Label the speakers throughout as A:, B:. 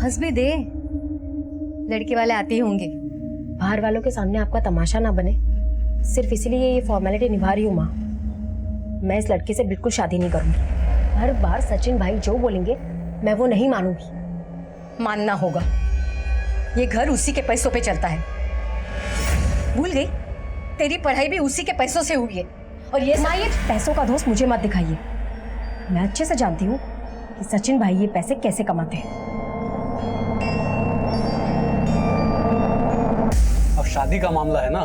A: हंस भी दे, लड़के वाले आते ही होंगे।
B: बाहर वालों के सामने आपका तमाशा ना बने, सिर्फ इसीलिए ये फॉर्मेलिटी निभा रही हूँ माँ। मैं इस लड़के से बिल्कुल शादी नहीं करूंगी। हर बार सचिन भाई जो बोलेंगे मैं वो नहीं मानूंगी।
A: मानना होगा, ये घर उसी के पैसों पे चलता है। भूल गई, तेरी पढ़ाई भी उसी के पैसों से हुई है। और ये
B: माँ, ये पैसों का दोस्त मुझे मत दिखाइए। मैं अच्छे से जानती हूँ कि सचिन भाई ये पैसे कैसे कमाते हैं।
C: अब शादी का मामला है ना,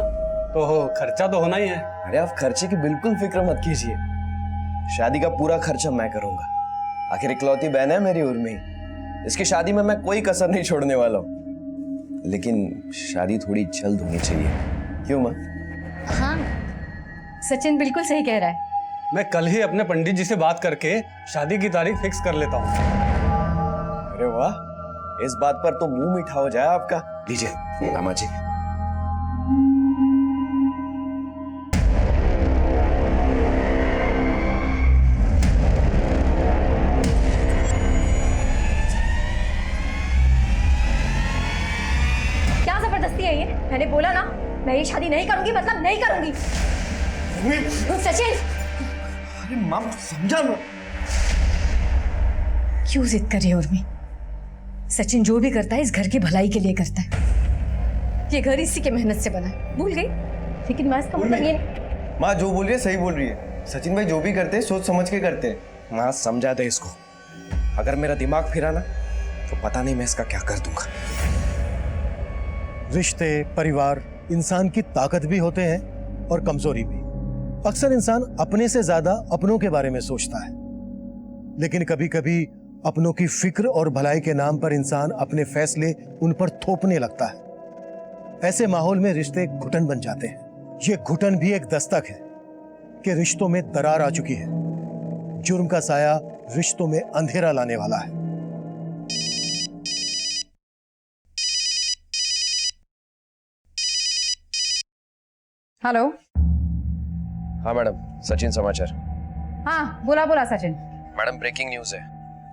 C: तो खर्चा तो होना ही है।
D: अरे आप खर्चे की बिल्कुल फिक्र मत कीजिए, शादी का पूरा खर्चा मैं करूंगा। आखिर इकलौती बहन है मेरी उर्मी, इसकी शादी में मैं कोई कसर नहीं छोड़ने वाला हूँ। लेकिन शादी थोड़ी जल्द होनी चाहिए, क्यों माँ?
A: हाँ, सचिन बिल्कुल सही कह रहा है।
C: मैं कल ही अपने पंडित जी से बात करके शादी की तारीख फिक्स कर लेता हूँ।
D: अरे वाह, इस बात पर तो मुंह मीठा हो जाए आपका। लीजिए मामा जी।
B: क्या जबरदस्ती है ये? मैंने बोला ना, मैं ये शादी नहीं करूंगी, मतलब नहीं करूंगी। सचिन!
D: अरे माँ समझा ना।
A: क्यों जिद कर रही है उर्मी? सचिन जो भी करता है इस घर की भलाई के लिए करता है। ये घर इसी के मेहनत से बना है, भूल गई?
B: लेकिन मैं इसका मतलब ये
D: माँ जो बोल रही है सही बोल रही है। सचिन भाई जो भी करते हैं सोच समझ के करते हैं। माँ समझा दे इसको, अगर मेरा दिमाग फिरा ना तो पता नहीं मैं इसका क्या कर दूंगा।
E: रिश्ते, परिवार इंसान की ताकत भी होते हैं और कमजोरी भी। अक्सर इंसान अपने से ज्यादा अपनों के बारे में सोचता है, लेकिन कभी कभी अपनों की फिक्र और भलाई के नाम पर इंसान अपने फैसले उन पर थोपने लगता है। ऐसे माहौल में रिश्ते घुटन बन जाते हैं। ये घुटन भी एक दस्तक है कि रिश्तों में दरार आ चुकी है। जुर्म का साया रिश्तों में अंधेरा लाने वाला है।
A: हेलो।
D: हाँ मैडम, सचिन समाचार।
A: हाँ बोला बोला सचिन।
D: मैडम ब्रेकिंग न्यूज है,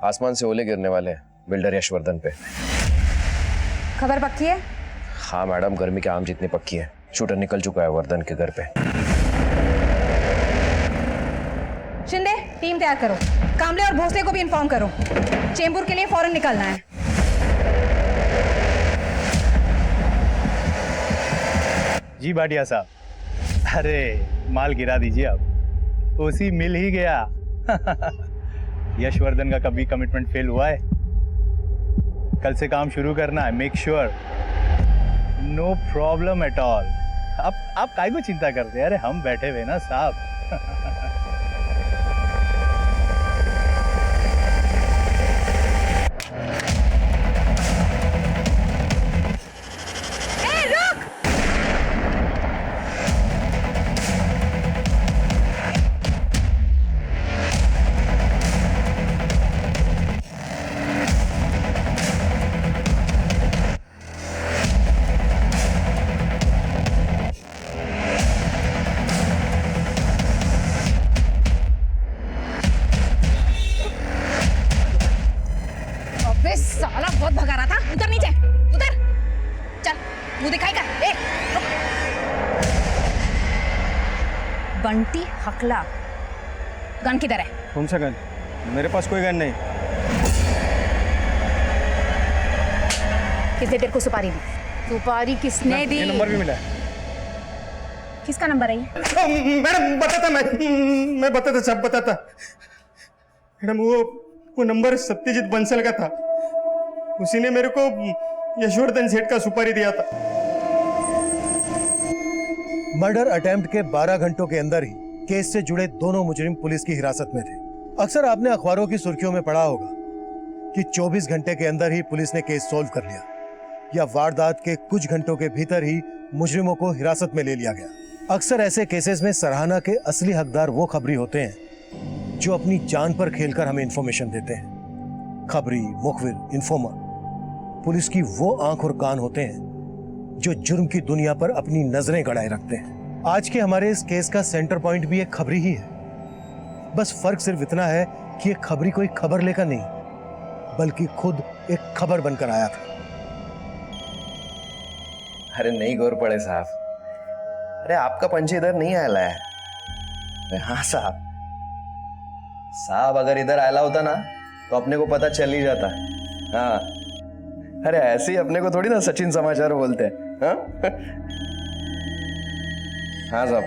D: आसमान से ओले गिरने वाले हैं बिल्डर यशवर्धन पे।
A: खबर पक्की है?
D: हाँ मैडम, गर्मी के आम जितनी पक्की है। शूटर निकल चुका है वर्धन के घर पे।
A: शिंदे, टीम तैयार करो। कामले और भोसले को भी इन्फॉर्म करो। चेंबूर के लिए फौरन निकलना है।
F: जी भाटिया साहब, अरे माल गिरा दीजिए अब, उसी मिल ही गया। यशवर्धन का कभी कमिटमेंट फेल हुआ है? कल से काम शुरू करना है, make sure. No problem at all. आप काहे को चिंता करते हैं? अरे हम बैठे हुए ना साहब।
A: साला बहुत भगा रहा था। उतर नीचे, उतर। चल, मुंह दिखाई कर। रुक। बंटी हकला, गन किधर है?
F: कौन सा गन? मेरे पास कोई गन नहीं।
B: किसने तेरे को सुपारी दी?
A: सुपारी किसने दी?
F: ये नंबर भी मिला है।
B: किसका नंबर है ये?
G: मैडम बताता, मैं बताता, सब बताता। मैडम वो नंबर सत्यजीत बंसल का था। उसी ने मेरे को यशवर्धन सेठ का सुपारी दिया था।
E: मर्डर अटेम्प्ट के 12 घंटों के अंदर ही केस से जुड़े दोनों मुजरिम पुलिस की हिरासत में थे। अक्सर आपने अखबारों की सुर्खियों में पढ़ा होगा कि 24 घंटे के अंदर ही पुलिस ने केस सॉल्व कर लिया, या वारदात के कुछ घंटों के भीतर ही मुजरिमों को हिरासत में ले लिया गया। अक्सर ऐसे केसेस में सराहना के असली हकदार वो खबरी होते हैं जो अपनी जान पर खेलकर हमें इंफॉर्मेशन देते हैं। खबरी, मुखबिर, इन्फॉर्मर पुलिस की वो आंख और कान होते हैं जो जुर्म की दुनिया पर अपनी नजरें गड़ाए रखते हैं। आज के हमारे इस केस का सेंटर पॉइंट भी एक खबरी ही है। बस फर्क सिर्फ इतना है कि ये खबरी कोई खबर लेकर नहीं, बल्कि खुद एक खबर बनकर आया था।
D: अरे नहीं गौर पड़े साहब, अरे आपका पंच इधर नहीं आया है। अरे हाँ साहब, साहब अगर इधर आया होता ना तो अपने को पता चल ही जाता। हाँ, अरे ऐसे ही अपने को थोड़ी ना सचिन समाचार बोलते हैं। हाँ हाँ साहब।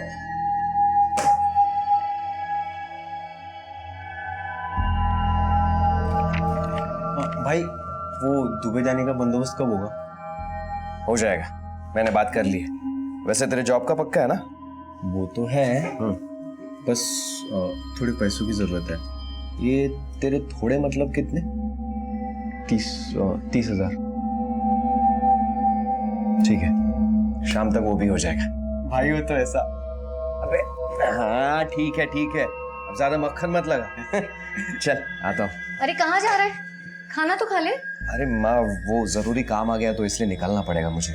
H: भाई वो दुबई जाने का बंदोबस्त कब होगा?
D: हो जाएगा, मैंने बात कर ली है। वैसे तेरे जॉब का पक्का है ना?
H: वो तो है, बस थोड़े पैसों की जरूरत है।
D: ये तेरे थोड़े मतलब कितने?
H: 30,000।
D: ठीक है, शाम तक वो भी हो जाएगा।
H: भाई वो तो ऐसा।
D: अबे हाँ ठीक है ठीक है, अब ज्यादा मक्खन मत लगा। चल आता हूँ।
A: अरे कहाँ जा रहा है? खाना तो खा ले।
D: अरे माँ, वो जरूरी काम आ गया तो इसलिए निकलना पड़ेगा मुझे।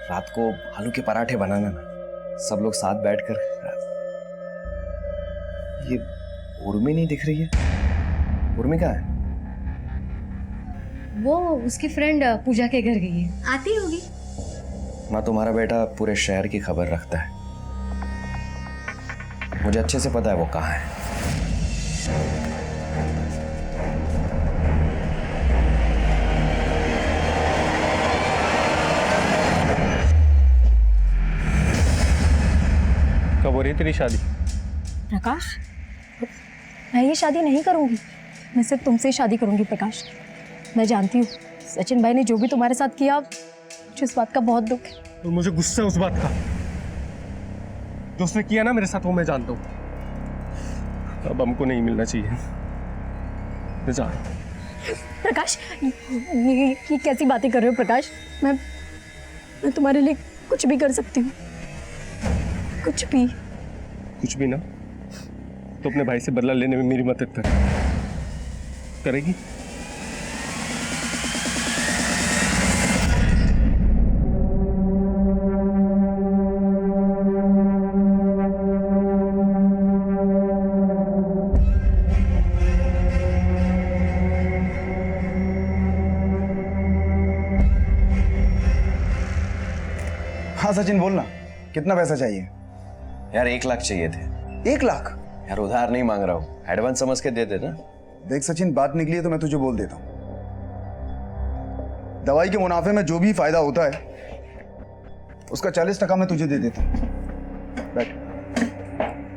D: रात को आलू के पराठे बनाना ना, सब लोग साथ बैठकर। ये उर्मी नहीं दिख रही है? उर्मी कहाँ है?
A: वो उसकी फ्रेंड पूजा के घर गई है, आती होगी।
D: माँ, तुम्हारा बेटा पूरे शहर की खबर रखता है, मुझे अच्छे से पता है वो कहाँ है।
C: कब हो रही है तेरी शादी?
B: प्रकाश, मैं ये शादी नहीं करूंगी। मैं सिर्फ तुमसे ही शादी करूंगी प्रकाश। मैं जानती हूँ सचिन भाई ने जो भी तुम्हारे साथ किया, मुझे इस बात का बहुत दुख है।
C: और मुझे गुस्सा है उस बात का जो उसने किया ना मेरे साथ, वो मैं जानता हूँ। अब हमको नहीं मिलना चाहिए। मैं जा रहा हूं।
B: प्रकाश, ये कैसी बातें कर रहे हो प्रकाश? मैं तुम्हारे लिए कुछ भी कर सकती हूँ, कुछ भी।
C: कुछ भी ना तो अपने भाई से बदला लेने में मेरी मदद करेगी?
I: हाँ सचिन, बोलना कितना पैसा चाहिए?
D: यार 1 लाख चाहिए थे।
I: 1 लाख?
D: यार उधार नहीं मांग रहा हूँ, एडवांस समझ के दे देना।
I: देख सचिन, बात निकली है तो मैं तुझे बोल देता हूँ, दवाई के मुनाफे में जो भी फायदा होता है उसका 40% मैं तुझे दे देता हूँ। बैठ,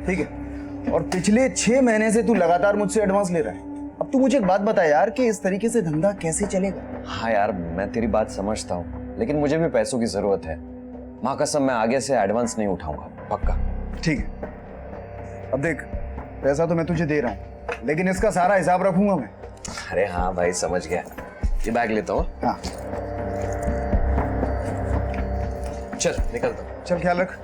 I: ठीक है? और पिछले 6 महीने से तू लगातार मुझसे एडवांस ले रहा है। अब तू मुझे एक बात बता यार कि इस तरीके से धंधा कैसे चलेगा?
D: हाँ यार, मैं तेरी बात समझता हूँ, लेकिन मुझे भी पैसों की जरूरत है। माँ कसम, मैं आगे से एडवांस नहीं उठाऊंगा, पक्का।
I: ठीक है, अब देख पैसा तो मैं तुझे दे रहा हूँ, लेकिन इसका सारा हिसाब रखूंगा मैं।
D: अरे हाँ भाई, समझ गया। ये बैग लेता हूँ।
I: हाँ
D: चल निकलता हूँ।
I: चल, ख्याल रख।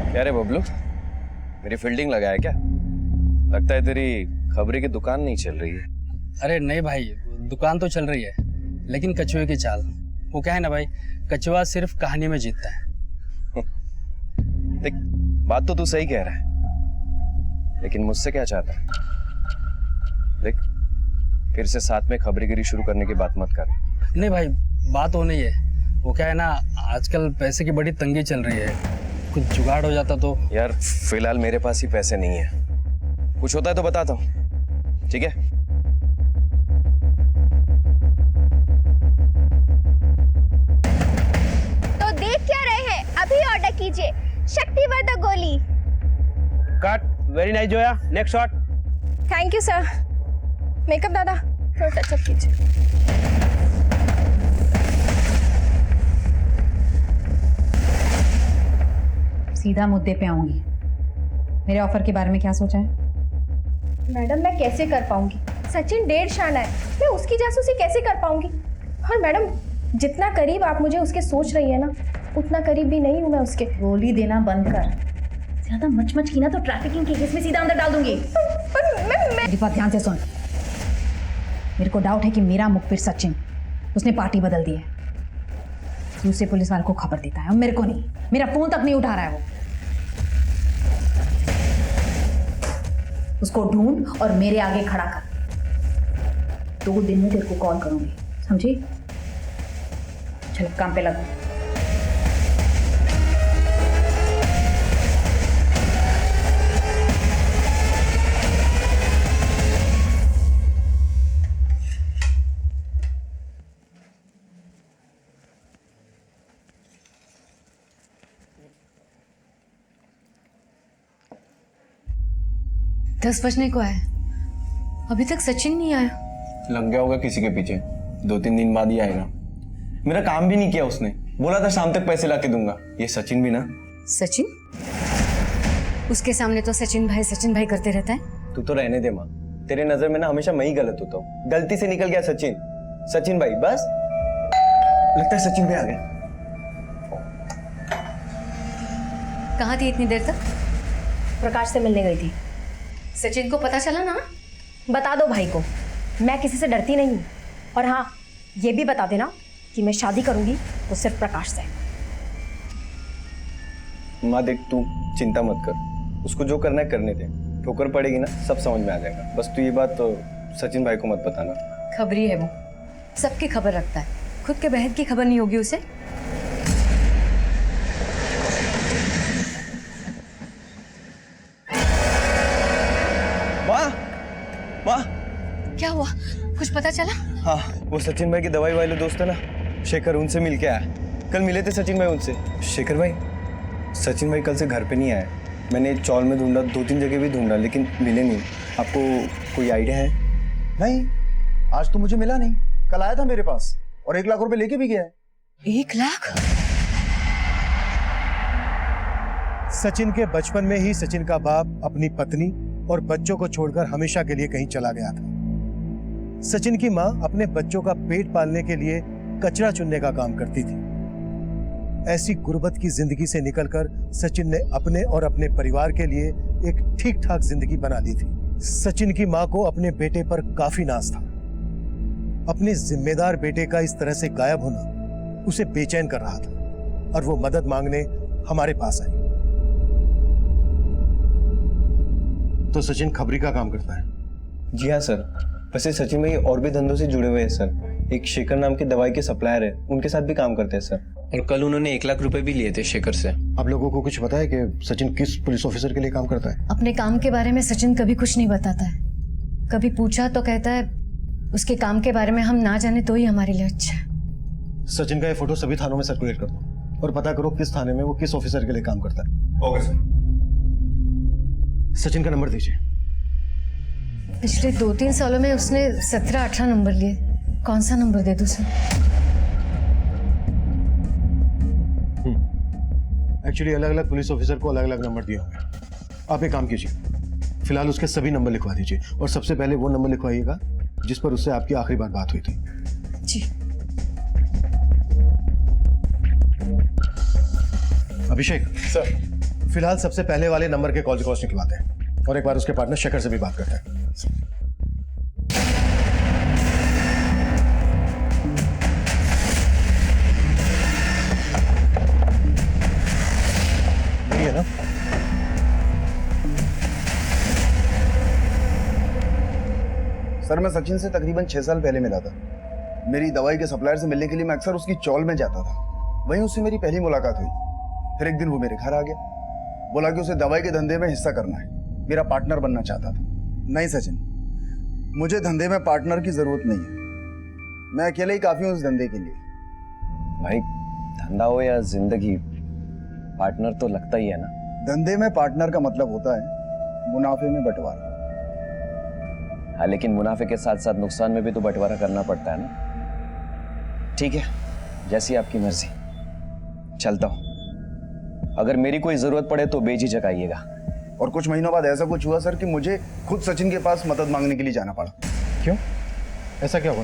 D: क्या रे बबलू, मेरी फील्डिंग लगा है क्या? लगता है तेरी खबरी की दुकान नहीं चल रही है।
J: अरे नहीं भाई, दुकान तो चल रही है, लेकिन कछुए की चाल। वो क्या है ना भाई, कछुआ सिर्फ कहानी में जीतता है।
D: देख, बात तो तू सही कह रहा है, लेकिन मुझसे क्या चाहता है? देख, फिर से साथ में खबरीगिरी शुरू करने की बात मत कर।
J: नहीं भाई, बात वो नहीं है। वो क्या है ना, आजकल पैसे की बड़ी तंगी चल रही है, कुछ जुगाड़ हो जाता तो।
D: यार फिलहाल मेरे पास ही पैसे नहीं है, कुछ होता है तो बताता हूँ, ठीक है?
K: तो देख क्या रहे हैं, अभी ऑर्डर कीजिए शक्तिवर्धक गोली।
H: Cut, very nice Zoya, next shot.
K: Thank you sir. Makeup दादा थोड़ा टचअप कीजिए।
L: सीधा मुद्दे पे आऊंगी। मेरे ऑफर के बारे में क्या सोचा है?
B: मैडम मैं कैसे कर पाऊंगी? सचिन 1.5 शाना है, मैं उसकी जासूसी कैसे कर पाऊंगी? और मैडम जितना करीब आप मुझे उसके सोच रही है ना, उतना करीब भी नहीं हूँ मैं उसके।
L: गोली देना बंद कर, ज्यादा मच की ना तो ट्रैफिकिंग के केस में सीधा अंदर डाल दूंगी।
B: पर
L: मेरी बात ध्यान से सुन। मेरे को डाउट है कि मेरा मुखबिर सचिन, उसने पार्टी बदल दी है। दूसरे पुलिस वाले को खबर देता है और मेरे को नहीं। मेरा फोन तक नहीं उठा रहा है वो। उसको ढूंढ और मेरे आगे खड़ा कर। 2 दिन में तेरे को कॉल करूंगी, समझी? चलो काम पे लग।
A: दस बजने को है, अभी तक सचिन नहीं आया।
D: लग गया होगा किसी के पीछे, 2-3 दिन बाद ही आएगा। मेरा काम भी नहीं किया उसने, बोला था शाम तक पैसे लाके दूंगा। ये सचिन भी ना।
A: सचिन? उसके सामने तो सचिन भाई करते रहता है।
D: तू तो रहने दे माँ, तेरे नजर में ना हमेशा मैं ही गलत होता हूँ। गलती से निकल गया सचिन भाई बस। लगता है सचिन भाई आ गए।
A: कहाँ थी इतनी देर तक?
B: प्रकाश से मिलने गई थी।
A: सचिन को पता चला ना?
B: बता दो भाई को, मैं किसी से डरती नहीं हूँ। और हाँ, ये भी बता देना कि मैं शादी करूंगी तो सिर्फ प्रकाश से।
D: माँ देख, तू चिंता मत कर, उसको जो करना है करने दे। ठोकर पड़ेगी ना, सब समझ में आ जाएगा। बस तू ये बात तो सचिन भाई को मत बताना।
A: खबरी है वो, सबकी खबर रखता है, खुद के बहन की खबर नहीं होगी उसे।
D: माँ
A: क्या हुआ, कुछ पता चला?
D: हाँ, वो सचिन भाई के दवाई वाले दोस्त है ना शेखर, उनसे मिल के आया। कल मिले थे सचिन भाई उनसे। शेखर भाई, सचिन भाई कल से घर पे नहीं आए। मैंने चौल में ढूंढा, 2-3 जगह भी ढूंढा, लेकिन मिले नहीं। आपको कोई आइडिया है?
I: नहीं, आज तो मुझे मिला नहीं। कल आया था मेरे पास और 1 लाख रुपए लेके भी गया है।
A: 1 लाख?
E: सचिन के बचपन में ही सचिन का बाप अपनी पत्नी और बच्चों को छोड़कर हमेशा के लिए कहीं चला गया था। सचिन की मां अपने बच्चों का पेट पालने के लिए कचरा चुनने का काम करती थी। ऐसी गुर्बत की जिंदगी से निकलकर सचिन ने अपने और अपने परिवार के लिए एक ठीक ठाक जिंदगी बना ली थी। सचिन की मां को अपने बेटे पर काफी नाज था। अपने जिम्मेदार बेटे का इस तरह से गायब होना उसे बेचैन कर रहा था और वो मदद मांगने हमारे पास आई। तो सचिन खबरी का काम करता है?
D: जी हाँ सर। वैसे सचिन भाई और भी धंधों से जुड़े हुए हैं सर। एक शेखर नाम के दवाई के सप्लायर है, उनके साथ भी काम करते हैं सर।
H: और कल उन्होंने 1 लाख रुपए भी लिए थे शेखर से।
E: आप लोगों को कुछ पता है कि सचिन किस पुलिस ऑफिसर के लिए काम करता है?
A: अपने काम के बारे में सचिन कभी कुछ नहीं बताता है। कभी पूछा तो कहता है उसके काम के बारे में हम ना जाने तो ही हमारे लिए अच्छा है।
E: सचिन का ये फोटो सभी थानों में सर्कुलेट कर दो और पता करो किस थाने में वो किस ऑफिसर के लिए काम करता है।
C: Okay sir.
E: सचिन का नंबर दीजिए।
A: पिछले 2-3 सालों में उसने 17-18 नंबर लिए। कौन सा नंबर दे दूं सर?
E: एक्चुअली अलग अलग पुलिस ऑफिसर को अलग अलग नंबर दिए होंगे। आप एक काम कीजिए, फिलहाल उसके सभी नंबर लिखवा दीजिए और सबसे पहले वो नंबर लिखवाइएगा जिस पर उससे आपकी आखिरी बार बात हुई थी।
A: जी।
E: अभिषेक
I: सर,
E: फिलहाल सबसे पहले वाले नंबर के कॉल रिकॉर्ड्स निकलवाते हैं और एक बार उसके पार्टनर शेखर से भी बात करते हैं। यही है ना?
I: सर मैं सचिन से तकरीबन 6 साल पहले मिला था। मेरी दवाई के सप्लायर से मिलने के लिए मैं अक्सर उसकी चौल में जाता था। वहीं उससे मेरी पहली मुलाकात हुई। फिर एक दिन वो मेरे घर आ गया, बोला कि उसे दवाई के धंधे में हिस्सा करना है, मेरा पार्टनर बनना चाहता था। नहीं सचिन, मुझे धंधे में पार्टनर की जरूरत नहीं है, मैं अकेले ही काफी हूँ उस धंधे के लिए।
D: भाई धंधा हो या जिंदगी, पार्टनर तो लगता ही है ना।
I: धंधे में पार्टनर का मतलब होता है मुनाफे में बंटवारा।
D: हाँ, लेकिन मुनाफे के साथ साथ नुकसान में भी तो बंटवारा करना पड़ता है ना। ठीक है, जैसी आपकी मर्जी, चलता हूँ। अगर मेरी कोई जरूरत पड़े तो बेझिझक आइएगा।
I: और कुछ महीनों बाद ऐसा कुछ हुआ सर कि मुझे खुद सचिन के पास मदद मांगने के लिए जाना पड़ा।
E: क्यों? ऐसा क्या हुआ?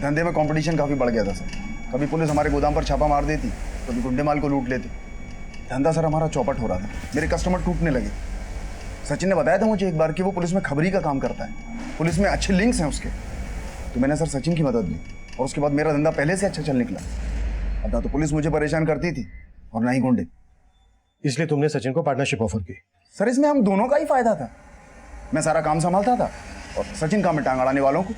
I: धंधे में कंपटीशन काफी बढ़ गया था सर। कभी पुलिस हमारे गोदाम पर छापा मार देती, कभी गुंडे माल को लूट लेते। धंधा सर हमारा चौपट हो रहा था, मेरे कस्टमर टूटने लगे। सचिन ने बताया था मुझे एक बार कि वो पुलिस में खबरी का काम करता है, पुलिस में अच्छे लिंक्स हैं उसके। तो मैंने सर सचिन की मदद ली और उसके बाद मेरा धंधा पहले से अच्छा चल निकला। अब ना तो पुलिस मुझे परेशान करती थी और ना ही गुंडे।
E: इसलिए तुमने सचिन को पार्टनरशिप ऑफर की?
I: सर इसमें हम दोनों का ही फायदा था। मैं सारा काम संभालता था और सचिन काम में टांग अड़ाने वालों को।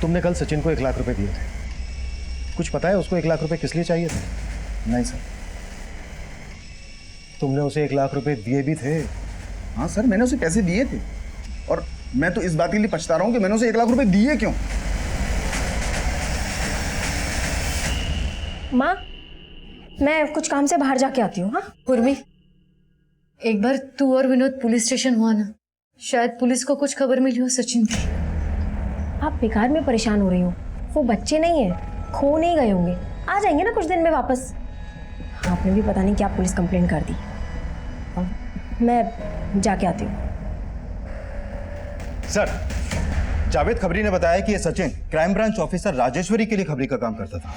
E: तुमने कल सचिन को 1 लाख रुपए दिए थे, कुछ पता है उसको 1 लाख रुपए किस लिए चाहिए थे?
I: नहीं सर।
E: तुमने उसे 1 लाख रुपए दिए भी थे?
I: हाँ सर, मैंने उसे पैसे दिए थे और मैं तो इस बात के लिए पछता रहा हूँ कि मैंने उसे 1 लाख रुपए दिए क्यों।
B: माँ, मैं कुछ काम से बाहर जाके आती हूँ। हाँ
A: उर्मी, एक बार तू और विनोद पुलिस स्टेशन हुआ ना, शायद पुलिस को कुछ खबर मिली हो सचिन की।
B: आप बेकार में परेशान हो रही हो, वो बच्चे नहीं है, खो नहीं गए होंगे, आ जाएंगे ना कुछ दिन में वापस। आपने भी पता नहीं क्या पुलिस कंप्लेंट कर दी। मैं जाके आती हूँ।
F: सर, जावेद खबरी ने बताया कि ये Sachin crime branch officer Rajeshwari के लिए खबरी का काम करता था।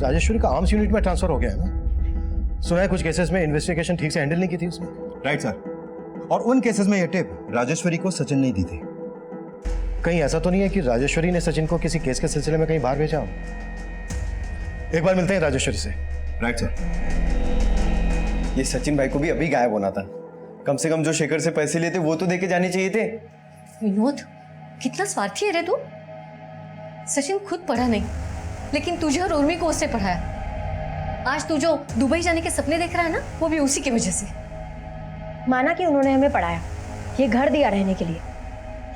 E: राजेश्वरी का आर्म्स यूनिट में ट्रांसफर हो गया है ना? सुना है कुछ केसेस में इन्वेस्टिगेशन ठीक से हैंडल नहीं की थी उसने।
F: राइट सर, और उन केसेस में ये टिप राजेश्वरी को सचिन ने दी थी।
E: कहीं ऐसा तो नहीं है कि राजेश्वरी ने सचिन को किसी केस के सिलसिले में कहीं बाहर भेजा हो? एक बार मिलते हैं राजेश्वरी से।
F: Right sir.
D: ये सचिन भाई को भी अभी गायब होना था। कम से कम जो शेखर से पैसे लिए थे वो तो देके जाने चाहिए थे।
A: विनोद, कितना स्वार्थी है रे तू। सचिन खुद पढ़ा नहीं, लेकिन तुझे और उर्मी को उससे पढ़ाया। आज तू जो दुबई जाने के सपने देख रहा है ना, वो भी उसी की वजह से।
B: माना कि उन्होंने हमें पढ़ाया, ये घर दिया रहने के लिए,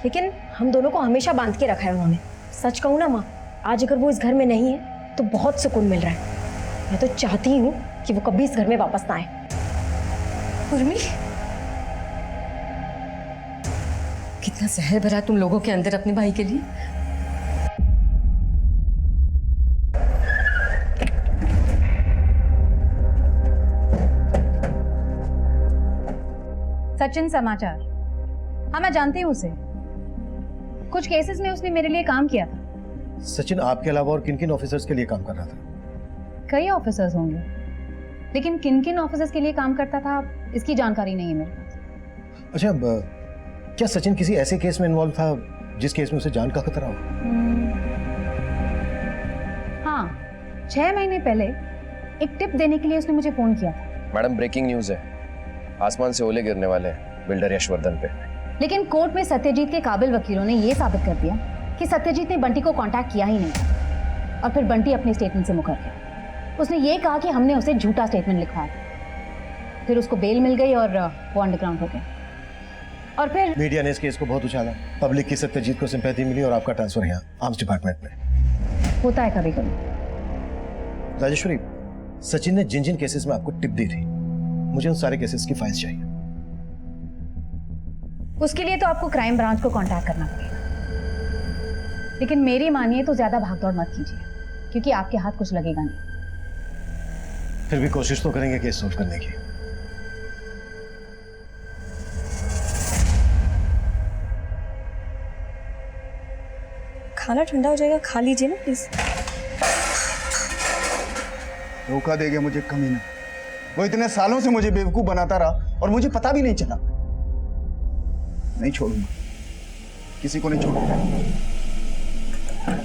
B: लेकिन हम दोनों को हमेशा बांध के रखा है उन्होंने। सच कहूँ ना माँ, आज अगर वो इस घर में नहीं है तो बहुत सुकून मिल रहा है। मैं तो चाहती हूँ कि वो कभी इस घर में वापस ना आए।
A: उर्मी, कितना जहर भरा तुम लोगों के अंदर अपने भाई के लिए।
L: सचिन समाचार। हाँ, मैं जानती हूँ उसे। कुछ केसेस में उसने मेरे लिए काम किया था।
E: सचिन आपके अलावा और किन किन ऑफिसर्स के लिए काम कर रहा था?
L: कई ऑफिसर्स होंगे, लेकिन किन किन ऑफिसर्स के लिए काम करता था इसकी जानकारी नहीं है मेरे पास।
E: अच्छा, क्या सचिन किसी ऐसे केस में इन्वॉल्व था जिस केस में उसे जान का खतरा हो?
L: हाँ, 6 महीने पहले एक टिप देने के लिए उसने मुझे फोन किया था।
D: मैडम, ब्रेकिंग न्यूज है, आसमान से ओले गिरने वाले हैं बिल्डर यशवर्धन पे।
L: लेकिन कोर्ट में सत्यजीत के काबिल वकीलों ने यह साबित कर दिया कि सत्यजीत ने बंटी को कांटेक्ट किया ही नहीं। और फिर बंटी अपने स्टेटमेंट से मुकर गया। उसने ये कहा कि हमने उसे झूठा स्टेटमेंट लिखवाया। फिर उसको बेल मिल गई और वो अंडरग्राउंड हो गया। और फिर
E: मीडिया ने इस केस को बहुत उछाला, पब्लिक की सत्यजीत को सिंपैथी मिली और आपका ट्रांसफर यहाँ आर्म्स डिपार्टमेंट में।
L: होता है कभी कभी।
E: राजेश्वरी, सचिन ने जिन जिन केसेस में आपको टिप दी थी, मुझे उन सारे केसेस की फाइल्स चाहिए।
L: उसके लिए तो आपको क्राइम ब्रांच को कांटेक्ट करना पड़ेगा, लेकिन मेरी मानिए तो ज्यादा भागदौड़ मत कीजिए, क्योंकि आपके हाथ कुछ लगेगा नहीं।
E: फिर भी कोशिश तो करेंगे केस सॉल्व करने की।
B: खाना ठंडा हो जाएगा, खा लीजिए ना प्लीज।
I: धोखा दे गया मुझे कमीना। वो इतने सालों से मुझे बेवकूफ बनाता रहा और मुझे पता भी नहीं चला। नहीं छोड़ूंगा, किसी को नहीं छोड़ूंगा।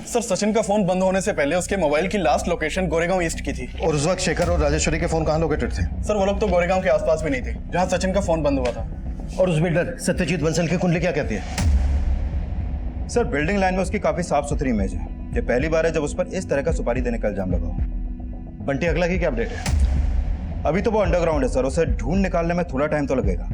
H: सर, सचिन का फोन बंद होने से पहले उसके मोबाइल की लास्ट लोकेशन गोरेगांव ईस्ट की थी।
E: और उस वक्त शेखर और राजेश्वरी के फोन कहाँ लोकेटेड थे?
H: सर, वो लोग तो गोरेगांव के आसपास भी नहीं थे जहां सचिन का फोन बंद हुआ था।
E: और उस बिल्डर सत्यजीत बंसल की कुंडली क्या कहती है?
F: सर, बिल्डिंग लाइन में उसकी काफी साफ सुथरी इमेज है। ये पहली बार है जब उस पर इस तरह का सुपारी देने का इल्जाम लगा हो।
E: बंटी अगला की क्या अपडेट है?
F: अभी तो वो अंडरग्राउंड है सर, उसे ढूंढ निकालने में थोड़ा टाइम तो लगेगा।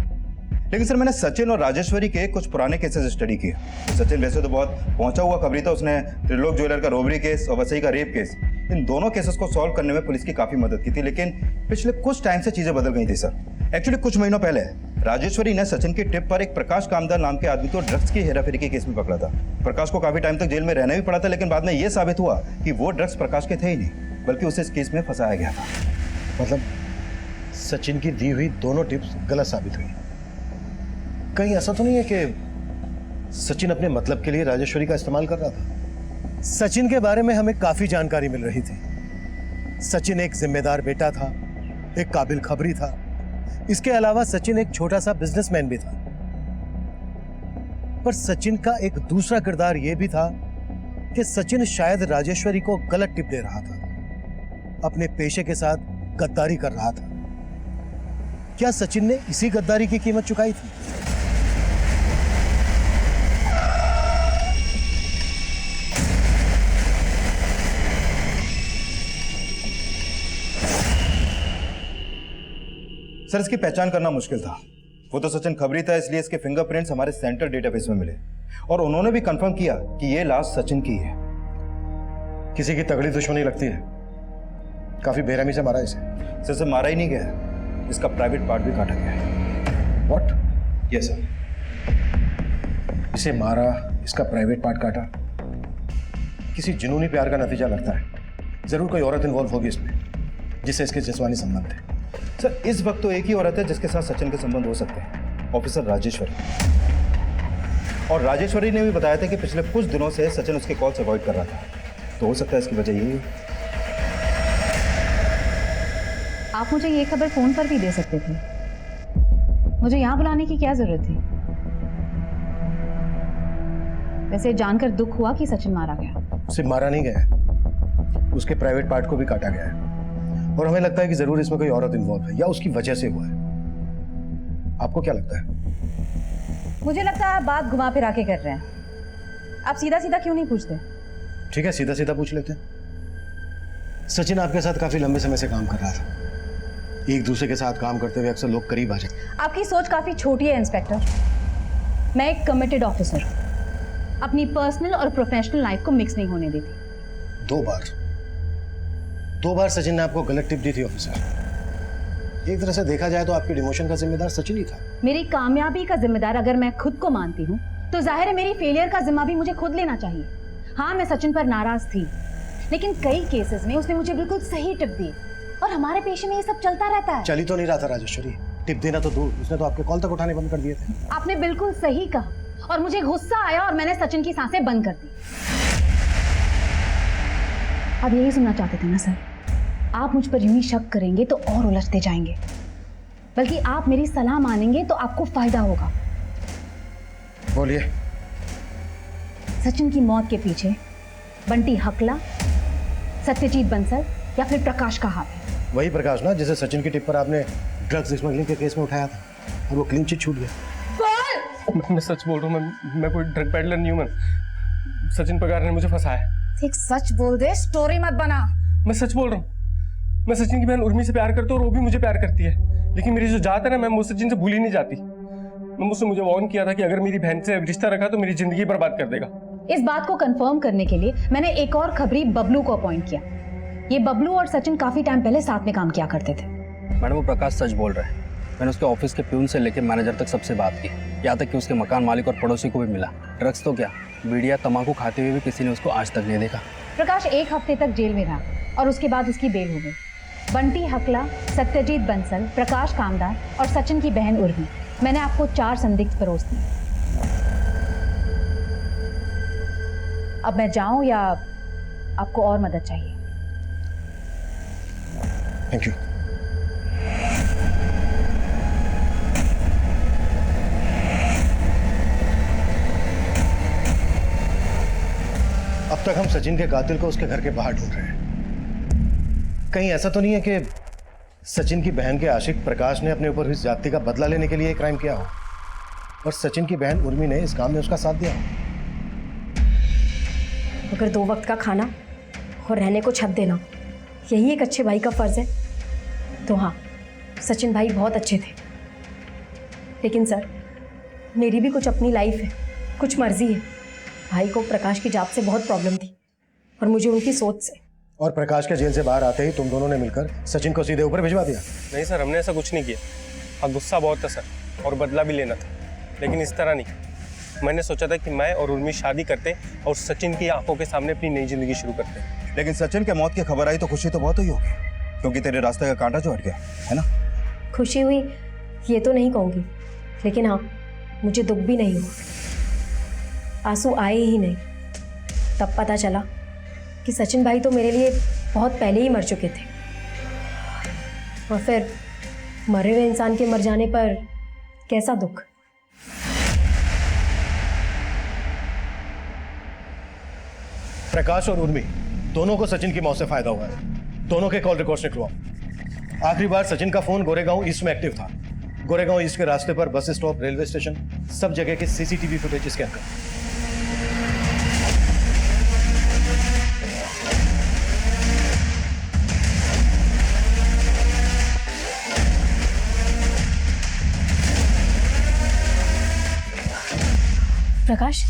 F: लेकिन सर, मैंने सचिन और राजेश्वरी के कुछ पुराने केसेस स्टडी किए। सचिन वैसे तो बहुत पहुंचा हुआ खबरी था, उसने त्रिलोक ज्वेलर का रोबरी केस और वसई का रेप केस, इन दोनों केसेस को सॉल्व करने में पुलिस की काफी मदद की थी। लेकिन पिछले कुछ टाइम से चीजें बदल गई थी सर। एक्चुअली कुछ महीनों पहले राजेश्वरी ने सचिन की टिप पर एक प्रकाश कामदार नाम के आदमी को ड्रग्स की हेराफेरी के केस में पकड़ा था। प्रकाश को काफी टाइम तक जेल में रहना भी पड़ा था, लेकिन बाद में यह साबित हुआ कि वो ड्रग्स प्रकाश के थे ही नहीं, बल्कि उसे इस केस में फंसाया गया था।
E: मतलब सचिन की दी हुई दोनों टिप्स गलत साबित हुई। कहीं ऐसा तो नहीं है कि सचिन अपने मतलब के लिए राजेश्वरी का इस्तेमाल कर रहा था? सचिन के बारे में हमें काफी जानकारी मिल रही थी। सचिन एक जिम्मेदार बेटा था, एक काबिल खबरी था। इसके अलावा सचिन एक छोटा सा बिजनेसमैन भी था। पर सचिन का एक दूसरा किरदार यह भी था कि सचिन शायद राजेश्वरी को गलत टिप दे रहा था, अपने पेशे के साथ गद्दारी कर रहा था। क्या सचिन ने इसी गद्दारी की कीमत चुकाई थी?
I: सर इसकी पहचान करना मुश्किल था। वो तो सचिन खबरी था, इसलिए इसके फिंगरप्रिंट्स हमारे सेंटर डेटाबेस में मिले और उन्होंने भी कंफर्म किया कि ये लाश सचिन की है।
E: किसी की तगड़ी दुश्मनी लगती है। काफी बेरहमी से मारा इसे।
I: सर से मारा ही नहीं गया, इसका प्राइवेट पार्ट भी काटा गया है।
E: व्हाट?
I: Yes sir.
E: इसे मारा, इसका प्राइवेट पार्ट काटा। किसी जुनूनी प्यार का नतीजा लगता है। जरूर कोई औरत इन्वॉल्व होगी इसमें, जिससे इसके जिस्मानी संबंध है।
I: सर इस वक्त तो एक ही औरत है जिसके साथ सचिन के संबंध हो सकते हैं, ऑफिसर राजेश्वरी। और राजेश्वरी ने भी बताया था कि पिछले कुछ दिनों से सचिन उसके कॉल से अवॉइड कर रहा था, तो हो सकता है इसकी वजह यही हो।
L: आप मुझे ये खबर फोन पर भी दे सकते थे। मुझे यहाँ बुलाने की क्या जरूरत थी? वैसे जानकर दुख हुआ कि सचिन मारा गया।
E: उसे मारा नहीं गया, उसके प्राइवेट पार्ट को भी काटा गया है। और हमें लगता है कि जरूर इसमें कोई औरत इन्वॉल्व है या उसकी वजह से हुआ है। आपको क्या लगता है?
L: मुझे लगता है आप बात घुमा फिरा के कर रहे हैं। आप सीधा सीधा क्यों नहीं पूछते?
E: ठीक है, सीधा सीधा पूछ लेते हैं। सचिन आपके साथ काफी लंबे समय से काम कर रहा था। एक दूसरे के साथ काम करते हुए अक्सर लोग करीब आ जाते।
L: आपकी सोच काफी छोटी है इंस्पेक्टर। मैं एक कमिटेड ऑफिसर, अपनी पर्सनल और प्रोफेशनल लाइफ को मिक्स नहीं होने देती।
E: दो बार सचिन ने आपको गलत टिप दी थी ऑफिसर। एक तरह से देखा जाए तो आपके डिमोशन का जिम्मेदार सचिन ही था।
L: मेरी कामयाबी का जिम्मेदार अगर मैं खुद को मानती हूँ तो जाहिर है मेरी फेलियर का जिम्मा भी मुझे खुद लेना चाहिए। हाँ, मैं सचिन पर नाराज थी, लेकिन कई केसेस में उसने मुझे बिल्कुल सही टिप दी और हमारे पेशे में ये सब चलता रहता है।
E: चल ही तो नहीं रहा था राजेश्वरी। टिप देना तो दूर, उसने तो आपके कॉल तक उठाने बंद कर दिए थे।
L: आपने बिल्कुल सही कहा और मुझे गुस्सा आया और मैंने सचिन की सांसें बंद कर दी। अब यही सुनना चाहते थे ना सर? आप मुझ पर यूं ही शक करेंगे तो और उलझते जाएंगे, बल्कि आप मेरी सलाह मानेंगे तो आपको फायदा होगा।
E: बोलिए।
L: सचिन की मौत के पीछे बंटी हकला, सत्यजीत बंसल या फिर प्रकाश का हाथ है।
E: वही प्रकाश ना जिसे सचिन की टिप पर आपने ड्रग्स स्मगलिंग के केस में उठाया था और वो क्लीन चिट छूट गया।
C: मैं सच बोल रहा हूँ, मैं कोई ड्रग पेडलर नहीं हूँ। मैं सचिन पगार ने मुझे फंसाया।
L: एक सच बोल दे, स्टोरी मत बना।
C: मैं सच बोल रहा हूँ। मैं सचिन की बहन उर्मी से प्यार करता हूँ और वो भी मुझे प्यार करती है, लेकिन मेरी जो जात है ना, मैं वो सचिन से भूली नहीं जाती। मुझे वार्न किया था कि अगर मेरी बहन से रिश्ता रखा तो मेरी जिंदगी बर्बाद कर देगा।
L: इस बात को कंफर्म करने के लिए मैंने एक और खबरी बबलू को अपॉइंट किया। ये बबलू और सचिन काफी टाइम पहले साथ में काम किया करते थे।
J: मैडम, वो प्रकाश सच बोल रहे हैं। मैंने उसके ऑफिस के प्यून से लेकर मैनेजर तक सबसे बात की, यहाँ तक कि उसके मकान मालिक और पड़ोसी को भी मिला। ड्रग्स तो क्या, बीड़िया तंबाकू खाते हुए भी किसी ने उसको आज तक नहीं देखा।
L: प्रकाश 1 हफ्ते तक जेल में रहा और उसके बाद उसकी बेल हो गई। बंटी हकला, सत्यजीत बंसल, प्रकाश कामदार और सचिन की बहन उर्मी, मैंने आपको 4 संदिग्ध परोस दिए। अब मैं जाऊं या आपको और मदद चाहिए?
E: Thank you. अब तक हम सचिन के कातिल को उसके घर के बाहर ढूंढ रहे हैं। कहीं ऐसा तो नहीं है कि सचिन की बहन के आशिक प्रकाश ने अपने ऊपर हुई ज्यादती का बदला लेने के लिए क्राइम किया हो और सचिन की बहन उर्मी ने इस काम में उसका साथ दिया हो?
B: अगर 2 वक्त का खाना और रहने को छत देना यही एक अच्छे भाई का फर्ज है तो हाँ, सचिन भाई बहुत अच्छे थे। लेकिन सर, मेरी भी कुछ अपनी लाइफ है, कुछ मर्जी है। भाई को प्रकाश की जात से बहुत प्रॉब्लम थी और मुझे उनकी सोच से।
E: और प्रकाश के जेल से बाहर आते ही तुम दोनों ने मिलकर सचिन को सीधे ऊपर भिजवा दिया?
C: नहीं सर, हमने ऐसा कुछ नहीं किया। हाँ, गुस्सा बहुत था सर और बदला भी लेना था, लेकिन इस तरह नहीं। मैंने सोचा था कि मैं और उर्मी शादी करते और सचिन की आंखों के सामने अपनी नई जिंदगी शुरू करते।
I: लेकिन सचिन के मौत की खबर आई तो खुशी तो बहुत हुई होगी। क्योंकि तेरे रास्ते का कांटा जो हट गया है ना।
B: खुशी हुई ये तो नहीं कहूँगी, लेकिन हाँ मुझे दुख भी नहीं हुआ। आंसू आए ही नहीं। तब पता चला कि सचिन भाई तो मेरे लिए बहुत पहले ही मर चुके थे, और फिर मरे हुए इंसान के मर जाने पर कैसा दुख।
E: प्रकाश और उर्मी दोनों को सचिन की मौत से फायदा हुआ है। दोनों के कॉल रिकॉर्ड्स निकलवाओ। आखिरी बार सचिन का फोन गोरेगांव ईस्ट में एक्टिव था। गोरेगांव ईस्ट के रास्ते पर बस स्टॉप, रेलवे स्टेशन, सब जगह के सीसीटीवी फुटेज स्कैन कर।
B: प्रकाश,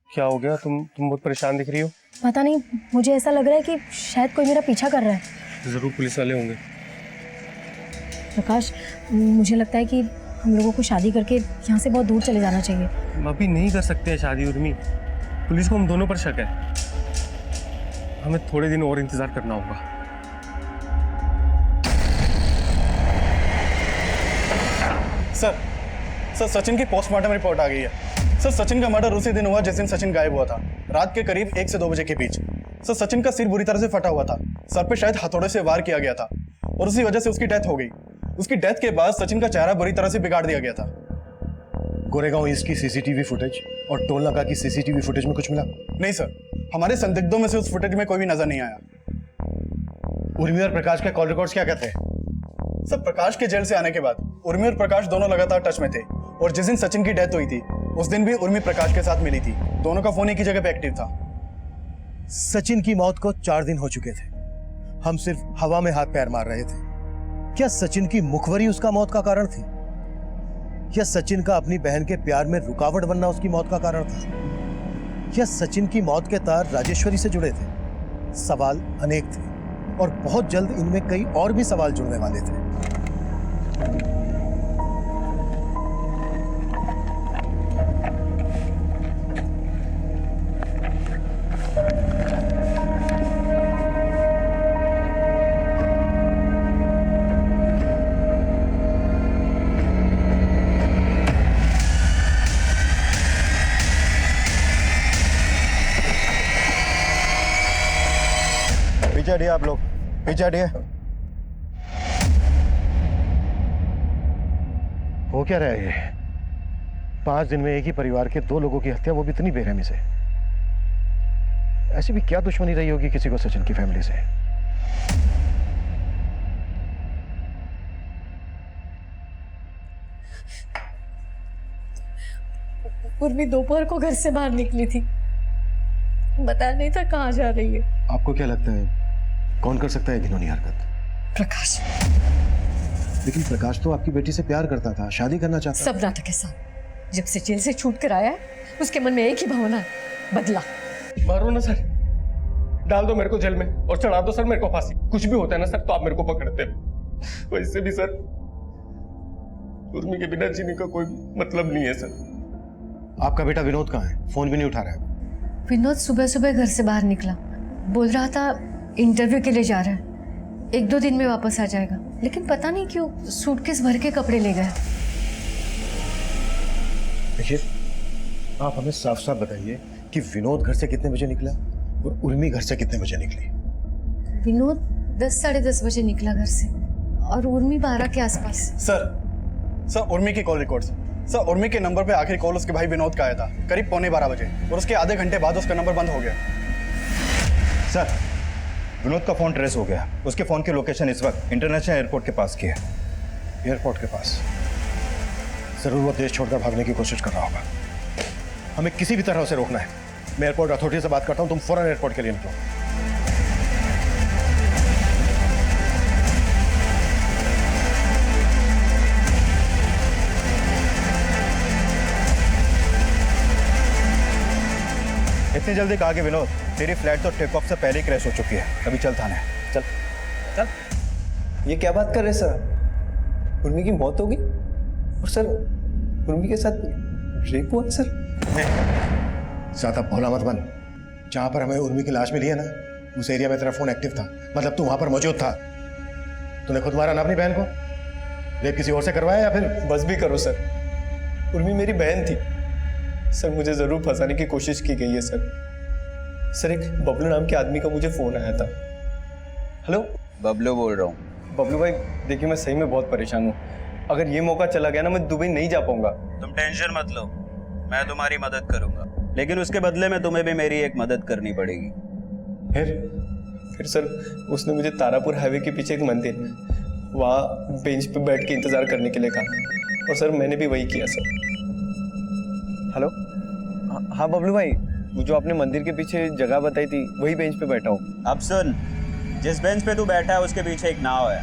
C: क्या हो गया? तुम बहुत परेशान दिख रही हो।
B: पता नहीं, मुझे ऐसा लग रहा है कि शायद कोई मेरा पीछा कर रहा है।
C: जरूर पुलिस वाले होंगे।
B: प्रकाश, मुझे लगता है कि हम लोगों को शादी करके यहाँ से बहुत दूर चले जाना चाहिए।
C: हम अभी नहीं कर सकते हैं शादी उर्मी। पुलिस को हम दोनों पर शक है। हमें थोड़े दिन और इंतजार करना होगा।
H: सर सचिन की पोस्टमार्टम रिपोर्ट आ गई है। सर सचिन का मर्डर उसी दिन हुआ जिस दिन सचिन गायब हुआ था, रात के करीब 1 से 2 बजे के बीच। सर सचिन का सिर बुरी तरह से फटा हुआ था, सर पे शायद हथौड़े से वार किया गया था और उसी वजह से उसकी डेथ हो गई। उसकी डेथ के बाद सचिन का चेहरा बुरी तरह से बिगाड़ दिया गया था।
E: गोरेगांव ईस्ट की सीसीटीवी फुटेज और टोल नाका की सीसीटीवी फुटेज में कुछ मिला?
H: नहीं सर, हमारे संदिग्धों में से उस फुटेज में कोई भी नजर नहीं आया।
E: उर्मी और प्रकाश के कॉल रिकॉर्ड्स क्या कहते हैं?
H: सर प्रकाश के जेल से आने के बाद उर्मी और प्रकाश दोनों लगातार टच में थे, और जिस दिन सचिन की डेथ हुई थी उस दिन भी उर्मी प्रकाश के साथ मिली थी। दोनों का फोन एक ही जगह पे एक्टिव था।
E: सचिन की मौत को 4 दिन हो चुके थे। हम सिर्फ हवा में हाथ पैर मार रहे थे। क्या सचिन की मुखबरी उसका मौत का कारण थी? या सचिन का अपनी बहन के प्यार में रुकावट बनना उसकी मौत का कारण था? या सचिन की मौत के तार राजेश्वरी से जुड़े थे? सवाल अनेक थे, और बहुत जल्द इनमें कई और भी सवाल जुड़ने वाले थे।
I: पीछे हटिए आप लोग, पीछे हटिए।
E: हो क्या रहा है ये? 5 दिन में एक ही परिवार के 2 लोगों की हत्या, वो भी इतनी बेरहमी से। ऐसी भी क्या दुश्मनी रही होगी किसी को सचिन की फैमिली से?
A: उर्मी दोपहर को घर से बाहर निकली थी, बताया नहीं था कहाँ जा रही है।
E: आपको क्या लगता है कौन कर सकता है घिनौनी हरकत?
A: प्रकाश।
E: लेकिन प्रकाश तो आपकी बेटी से प्यार करता था, शादी करना चाहता।
A: सब नाटक है साहब। जब से जेल से छूट कर आया है उसके मन में एक ही भावना है, बदला।
C: मारो ना सर, डाल दो मेरे को जेल में और चढ़ा दो सर मेरे को फांसी। कुछ भी होता है ना सर तो आप मेरे को पकड़ते हो। वैसे भी सर उर्मी के बिना जीने का कोई मतलब नहीं है सर।
E: आपका बेटा विनोद कहाँ है? फोन भी नहीं उठा रहा है।
A: विनोद सुबह सुबह घर से बाहर निकला, बोल रहा था इंटरव्यू के लिए जा रहा है, 1-2 दिन में वापस आ जाएगा। लेकिन पता नहीं क्यों सूटकेस भर के कपड़े ले गए।
E: देखिए, आप हमें साफ साफ बताइए कि विनोद घर से कितने बजे निकला और उर्मी घर से कितने बजे निकली?
A: विनोद 10 साढ़े 10 बजे निकला घर से और उर्मी 12 के आसपास।
H: सर उर्मी की कॉल रिकॉर्ड्स। सर उर्मी के नंबर पे आखिरी कॉल उसके भाई विनोद का आया था करीब 11:45 बजे, और उसके आधे घंटे बाद उसका नंबर बंद हो गया।
I: सर विनोद का फोन ट्रेस हो गया। उसके फोन की लोकेशन इस वक्त इंटरनेशनल एयरपोर्ट के पास की है।
E: एयरपोर्ट के पास? जरूर वो देश छोड़कर भागने की कोशिश कर रहा होगा। हमें किसी भी तरह उसे रोकना है। मैं एयरपोर्ट अथॉरिटी से बात करता हूँ, तुम फौरन एयरपोर्ट के लिए निकलो।
I: इतनी जल्दी कहा कि विनोद, तेरी फ्लाइट तो टेक ऑफ से पहले ही क्रैश हो चुकी है। अभी चल थाने। चल
D: चल। ये क्या बात कर रहे सर? उर्मी की मौत हो गई और सर उर्मी के साथ रेप हुआ सर?
E: ज्यादा भोला मत बन। जहां पर हमें उर्मी की लाश मिली है ना, उस एरिया में तेरा फोन एक्टिव था, मतलब तू वहां पर मौजूद था। तूने खुद मारा ना अपनी बहन को? रेप किसी और से करवाया या फिर?
C: बस भी करो सर, उर्मी मेरी बहन थी सर, मुझे जरूर फंसाने की कोशिश की गई है सर। एक बबलू नाम के आदमी का मुझे फोन आया था। हेलो,
D: बबलू बोल रहा हूँ।
C: बबलू भाई देखिए, मैं सही में बहुत परेशान हूँ। अगर ये मौका चला गया ना, मैं दुबई नहीं जा पाऊंगा।
M: तुम टेंशन मत लो, मैं तुम्हारी मदद करूंगा, लेकिन उसके बदले में तुम्हें भी मेरी एक मदद करनी पड़ेगी।
C: फिर सर, उसने मुझे तारापुर हाईवे के पीछे एक मंदिर, वहाँ बेंच पे बैठ के इंतजार करने के लिए कहा, और सर मैंने भी वही किया सर। हेलो, हाँ बबलू भाई, वो जो आपने मंदिर के पीछे जगह बताई थी, वही बेंच पे बैठा हूँ।
M: अब सुन, जिस बेंच पे तू बैठा है उसके पीछे एक नाव है,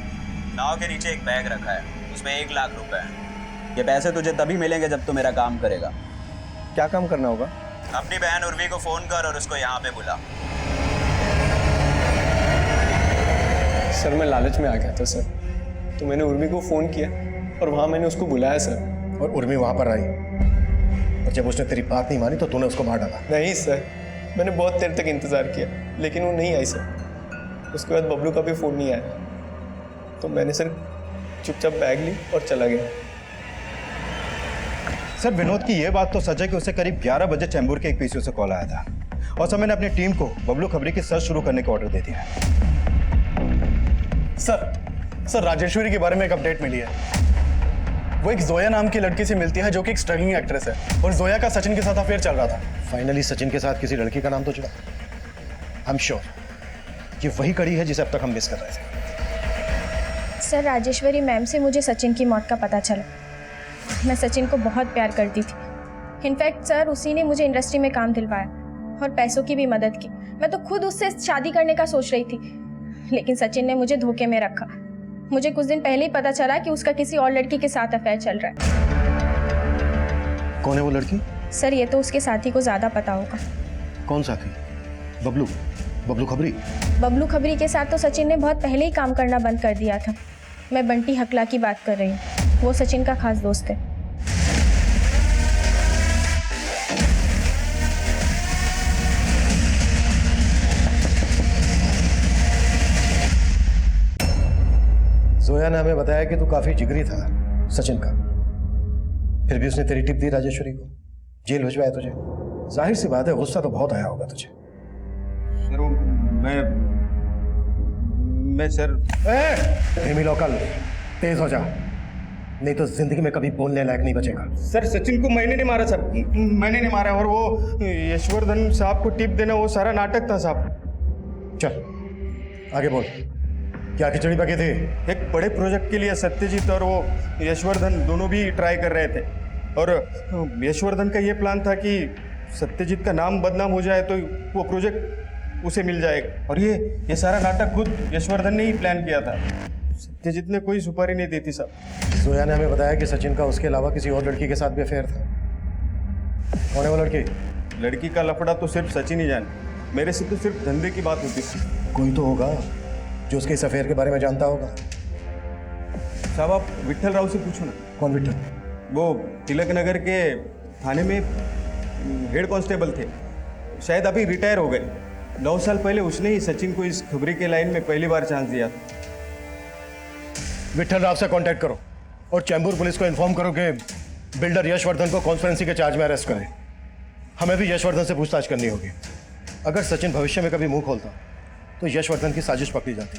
M: नाव के नीचे एक बैग रखा है, उसमें 1 लाख रुपए हैं। ये पैसे तुझे तभी मिलेंगे जब तू मेरा काम करेगा।
C: क्या काम करना होगा?
M: अपनी बहन उर्वी को फोन कर और उसको यहाँ पे बुला।
C: सर मैं लालच में आ गया था सर, तो मैंने उर्मी को फ़ोन किया और वहाँ मैंने उसको बुलाया सर।
E: और उर्मी वहां पर आई, और जब उसने तेरी बात नहीं मानी तो तूने उसको मार डाला?
C: नहीं सर, मैंने बहुत देर तक इंतज़ार किया, लेकिन वो नहीं आई सर। उसके बाद बबलू का भी फ़ोन नहीं आया, तो मैंने सर चुपचाप बैग ली और चला गया।
H: सर विनोद की ये बात तो सच है कि उसे करीब 11 बजे चैम्बूर के एक पीसीओ से कॉल आया था, और सर मैंने अपनी टीम को बबलू खबरी की सर्च शुरू करने का ऑर्डर दे दिया है। सर राजेश्वरी के बारे में एक अपडेट मिली है। वो एक जोया नाम की लड़की से मिलती है जो कि एक स्ट्रगलिंग एक्ट्रेस है, और जोया का सचिन के साथ अफेयर चल रहा था।
E: फाइनली सचिन के साथ किसी लड़की का नाम तो जुड़ा। आई एम श्योर ये वही कड़ी है जिसे अब तक हम मिस कर रहे थे।
K: सर, राजेश्वरी मैम से मुझे सचिन की मौत का पता चला। मैं सचिन को बहुत प्यार करती थी। इनफैक्ट सर, उसी ने मुझे इंडस्ट्री में काम दिलवाया और पैसों की भी मदद की। मैं तो खुद उससे शादी करने का सोच रही थी, लेकिन सचिन ने मुझे धोखे में रखा। मुझे कुछ दिन पहले ही पता चला कि उसका किसी और लड़की के साथ अफेयर चल रहा है।
E: कौन है वो लड़की?
K: सर, ये तो उसके साथी को ज़्यादा पता होगा।
E: कौन साथी? बबलू? बबलू खबरी?
K: बबलू खबरी के साथ तो सचिन ने बहुत पहले ही काम करना बंद कर दिया था। मैं बंटी हकला की बात कर रही हूँ, वो सचिन का खास दोस्त है।
E: जोया ने हमें बताया कि तू काफी जिगरी था सचिन का, फिर भी उसने तेरी टिप दी राजेश्वरी को, जेल भिजवाया तुझे। जाहिर सी बात है गुस्सा तो बहुत आया होगा तुझे।
H: सर मैं सर
E: धीमी लोकल, तेज हो जा, नहीं तो जिंदगी में कभी बोलने लायक नहीं बचेगा।
G: सर सचिन को मैंने नहीं मारा सर, मैंने नहीं मारा, और वो यशवर्धन साहब को टिप देना वो सारा नाटक था साहब।
E: चल आगे बोल, क्या खिचड़ी पकी थी?
G: एक बड़े प्रोजेक्ट के लिए सत्यजीत और वो यशवर्धन दोनों भी ट्राई कर रहे थे, और यशवर्धन का ये प्लान था कि सत्यजीत का नाम बदनाम हो जाए तो वो प्रोजेक्ट उसे मिल जाएगा, और ये सारा नाटक खुद यशवर्धन ने ही प्लान किया था। सत्यजीत ने कोई सुपारी नहीं दी थी साहब।
E: जोया ने हमें बताया कि सचिन का उसके अलावा किसी और लड़की के साथ भी अफेयर था। कौन है वो लड़की?
G: लड़की का लफड़ा तो सिर्फ सचिन ही जाने, मेरे से तो सिर्फ धंधे की बात होती थी।
E: कोई तो होगा जो उसके इस अफेयर के बारे में जानता होगा।
G: साहब आप विट्ठल राव से पूछो ना।
E: कौन विट्ठल?
G: वो तिलक नगर के थाने में हेड कांस्टेबल थे, शायद अभी रिटायर हो गए। 9 साल पहले उसने ही सचिन को इस खबरी के लाइन में पहली बार चांस दिया।
E: विट्ठल राव से कांटेक्ट करो और चैम्बूर पुलिस को इन्फॉर्म करो कि बिल्डर यशवर्धन को कॉन्स्पिरेसी के चार्ज में अरेस्ट करें। हमें भी यशवर्धन से पूछताछ करनी होगी। अगर सचिन भविष्य में कभी मुंह खोलता तो यशवर्धन की साजिश पकड़ी जाती।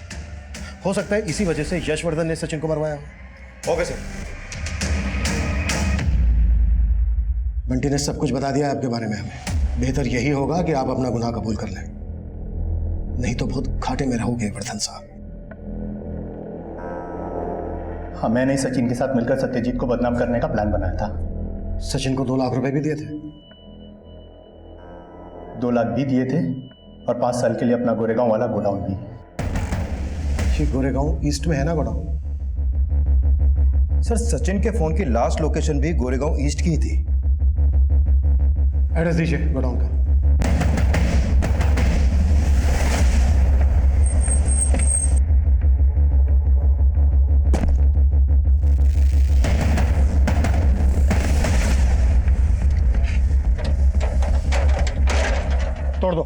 E: हो सकता है इसी वजह से यशवर्धन ने सचिन को मरवाया हो।
G: Okay sir.
E: बंटी ने सब कुछ बता दिया है आपके बारे में हमें। बेहतर यही होगा कि आप अपना गुनाह कबूल कर लें, नहीं तो बहुत घाटे में रहोगे वर्धन साहब।
H: हाँ, मैंने सचिन के साथ मिलकर सत्यजीत को बदनाम करने का प्लान बनाया था।
E: सचिन को 2 लाख रुपए भी दिए थे?
H: 2 लाख भी दिए थे और 5 साल के लिए अपना गोरेगांव वाला गोडाउन भी।
E: ये गोरेगांव ईस्ट में है ना गोडाउन?
I: सर सचिन के फोन की लास्ट लोकेशन भी गोरेगांव ईस्ट की ही थी।
E: एड्रेस दीजिए गोडाउन का।
G: तोड़ दो।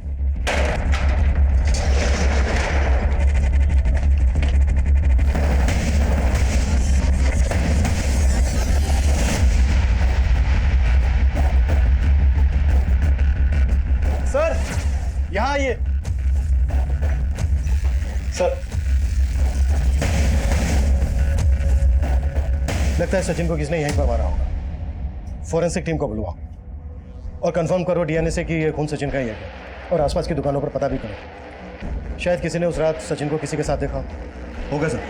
H: सर
E: लगता है सचिन को किसने यहीं पर मारा होगा। फॉरेंसिक टीम को बुलवाओ और कंफर्म करो डीएनए से कि ये खून सचिन का ही है और आसपास की दुकानों पर पता भी करो। शायद किसी ने उस रात सचिन को किसी के साथ देखा
G: होगा सर।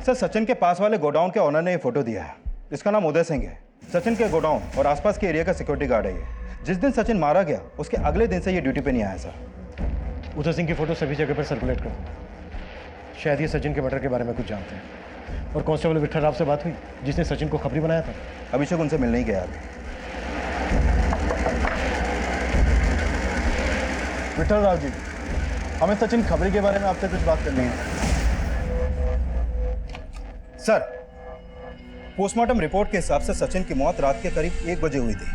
G: सर सचिन के पास वाले गोडाउन के ओनर ने ये फोटो दिया है। इसका नाम उदय सिंह है। सचिन के गोडाउन और आसपास के एरिया का सिक्योरिटी गार्ड है ये। जिस दिन सचिन मारा गया उसके अगले दिन से ये ड्यूटी पे नहीं आया सर।
E: उदय सिंह की फोटो सभी जगह पर सर्कुलेट करो। शायद ये सचिन के मर्डर के बारे में कुछ जानते हैं। और कांस्टेबल विठल राव से बात हुई जिसने सचिन को खबरी बनाया था?
G: अभिषेक उनसे मिलने ही गया अभी।
H: विठल राव जी, हमें सचिन खबरी के बारे में आपसे कुछ बात करनी है।
G: सर, पोस्टमार्टम रिपोर्ट के हिसाब से सचिन की मौत रात के करीब 1 बजे हुई थी।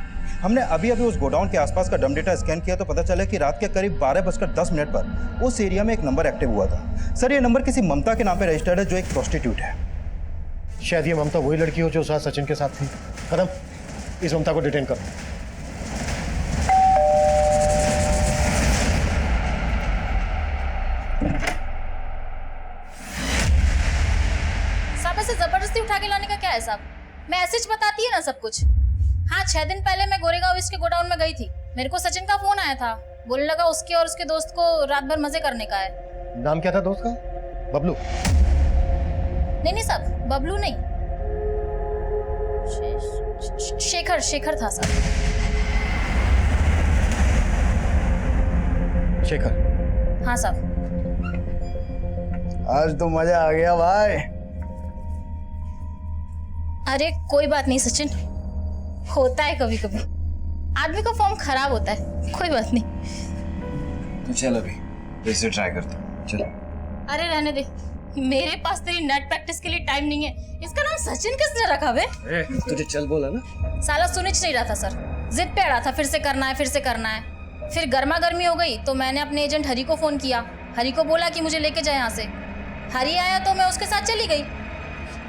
G: हमने अभी उस गोडाउन के आसपास का डम डेटा स्कैन किया तो पता चला कि रात के करीब 12:10 पर उस एरिया में एक नंबर एक्टिव हुआ था। सर, ये नंबर किसी ममता के नाम पे रजिस्टर्ड है जो एक प्रोस्टिट्यूट है।
E: शायद ये ममता वही लड़की हो जो साथ सचिन के साथ थी। कदम, इस ममता को डिटेन करो।
L: साहब ऐसे जबरदस्ती उठा के लाने का क्या है साहब? मैं ऐसे बताती है ना सब कुछ। हाँ, 6 दिन पहले मैं गोरेगांव इसके गोडाउन में गई थी। मेरे को सचिन का फोन आया था, बोलने लगा उसके और उसके दोस्त को रात भर मजे करने का है।
E: नाम क्या था दोस्त का? बबलू?
L: नहीं साहब, बबलू नहीं, शेखर था साहब।
E: शेखर?
L: हाँ साहब।
I: आज तो मजा आ गया भाई।
L: अरे कोई बात नहीं सचिन, होता है कभी कभी, आदमी का फॉर्म खराब होता है, कोई बात नहीं।
D: तो चल अभी फिर से ट्राई करता हूँ। चल।
L: अरे रहने दे, मेरे पास तेरी नेट प्रैक्टिस के लिए टाइम नहीं है। इसका नाम सचिन किसने रखा बे?
D: तुझे चल बोला ना।
L: साला सुनिच नहीं रहा था सर, जिद पे अड़ा था, फिर से करना है फिर से करना है। फिर गर्मा गर्मी हो गई तो मैंने अपने एजेंट हरी को फोन किया। हरी को बोला कि मुझे लेके जाए यहाँ से। हरी आया तो मैं उसके साथ चली गई।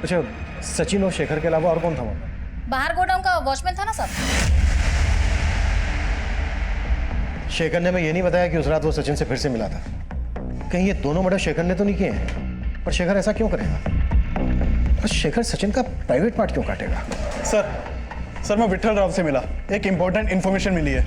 E: अच्छा, सचिन और शेखर के अलावा और कौन था वहाँ?
L: बाहर गोडाउन का वॉचमैन था ना साहब।
E: शेखर ने मैं ये नहीं बताया कि उस रात वो सचिन से फिर से मिला था। कहीं ये दोनों मर्डर शेखर ने तो नहीं किए हैं? पर शेखर ऐसा क्यों करेगा? और शेखर सचिन का प्राइवेट पार्ट क्यों काटेगा?
H: सर मैं विठल राव से मिला, एक इंपॉर्टेंट इन्फॉर्मेशन मिली है।